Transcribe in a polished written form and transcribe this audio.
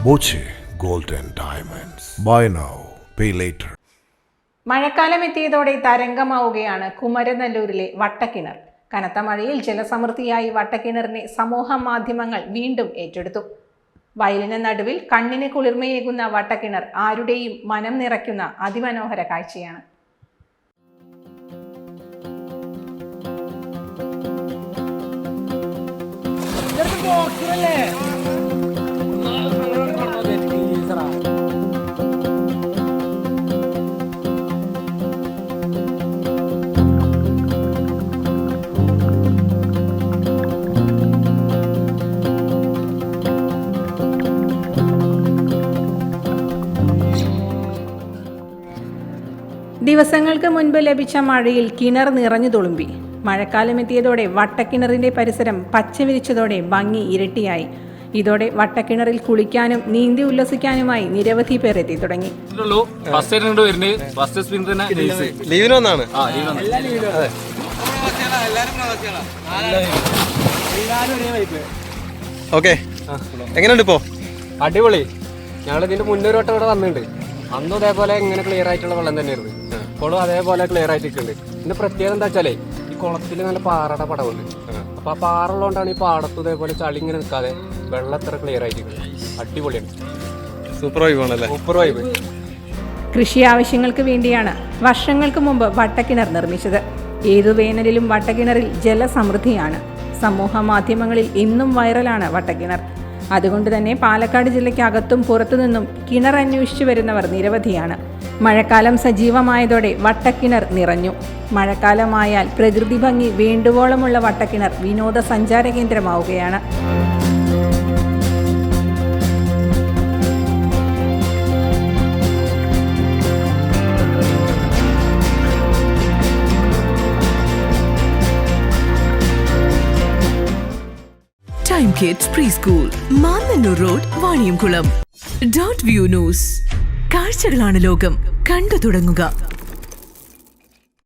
Boche gold and diamonds. Buy now pay later. മഴക്കാലം എത്തിയതോടെ തരംഗമാവുകയാണ് കുമരനെല്ലൂരിലെ വട്ടക്കിണർ. കനത്ത മഴയിൽ ജലസമൃദ്ധിയായി വട്ടക്കിണറിനെ സമൂഹ മാധ്യമങ്ങൾ വീണ്ടും ഏറ്റെടുത്തു. വയലിന് നടുവിൽ കണ്ണിന് കുളിർമയേകുന്ന വട്ടക്കിണർ ആരുടെയും മനം നിറയ്ക്കുന്ന അതിമനോഹര കാഴ്ചയാണ്. ദിവസങ്ങൾക്ക് മുൻപ് ലഭിച്ച മഴയിൽ കിണർ നിറഞ്ഞു തുളുമ്പി. മഴക്കാലം എത്തിയതോടെ വട്ടക്കിണറിന്റെ പരിസരം പച്ചവിരിച്ചതോടെ ഭംഗി ഇരട്ടിയായി. ഇതോടെ വട്ടക്കിണറിൽ കുളിക്കാനും നീന്തി ഉല്ലസിക്കാനുമായി നിരവധി പേർ എത്തി തുടങ്ങി. എങ്ങനെയുണ്ട് ഇപ്പോ? അടിപൊളി. ഞങ്ങൾ ഇതിന്റെ മുന്നൊരു വട്ടം ഇവിടെ വന്നിട്ടുണ്ട്. അന്നും അതേപോലെ ഇങ്ങനെ ക്ലിയർ ആയിട്ടുള്ള വെള്ളം തന്നെയായിരുന്നു. ഇപ്പോഴും അതേപോലെ ക്ലിയർ ആയിട്ടുണ്ട്. ഇതിന്റെ പ്രത്യേകത എന്താ വെച്ചാലേ ഈ കുളത്തിൽ നല്ല പാറയുടെ പടവുണ്ട്. അപ്പൊ ആ പാറ ഉള്ളതുകൊണ്ടാണ് ഈ പാടത്ത് ഇതേപോലെ ചളി ഇങ്ങനെ നിൽക്കാതെ വെള്ളം എത്ര ക്ലിയർ ആയിട്ടുണ്ട്. അടിപൊളിയാണ്. സൂപ്പർ വൈബാണല്ലേ? Super vibe. കൃഷി ആവശ്യങ്ങൾക്ക് വേണ്ടിയാണ് വർഷങ്ങൾക്ക് മുമ്പ് വട്ടക്കിണർ നിർമ്മിച്ചത്. ഏതു വേനലിലും വട്ടക്കിണറിൽ ജലസമൃദ്ധിയാണ്. സമൂഹ മാധ്യമങ്ങളിൽ ഇന്നും വൈറലാണ് വട്ടക്കിണർ. അതുകൊണ്ട് തന്നെ പാലക്കാട് ജില്ലയ്ക്കകത്തും പുറത്തുനിന്നും കിണർ അന്വേഷിച്ചു വരുന്നവർ നിരവധിയാണ്. മഴക്കാലം സജീവമായതോടെ വട്ടക്കിണർ നിറഞ്ഞു. മഴക്കാലമായാൽ പ്രകൃതി ഭംഗി വേണ്ടുവോളമുള്ള വട്ടക്കിണർ വിനോദസഞ്ചാര കേന്ദ്രമാവുകയാണ്. Time Kids Preschool, Mannannur road, Vaniyamkulam. .view News. കാഴ്ചകളാണ് ലോകം, കണ്ടു തുടങ്ങുക.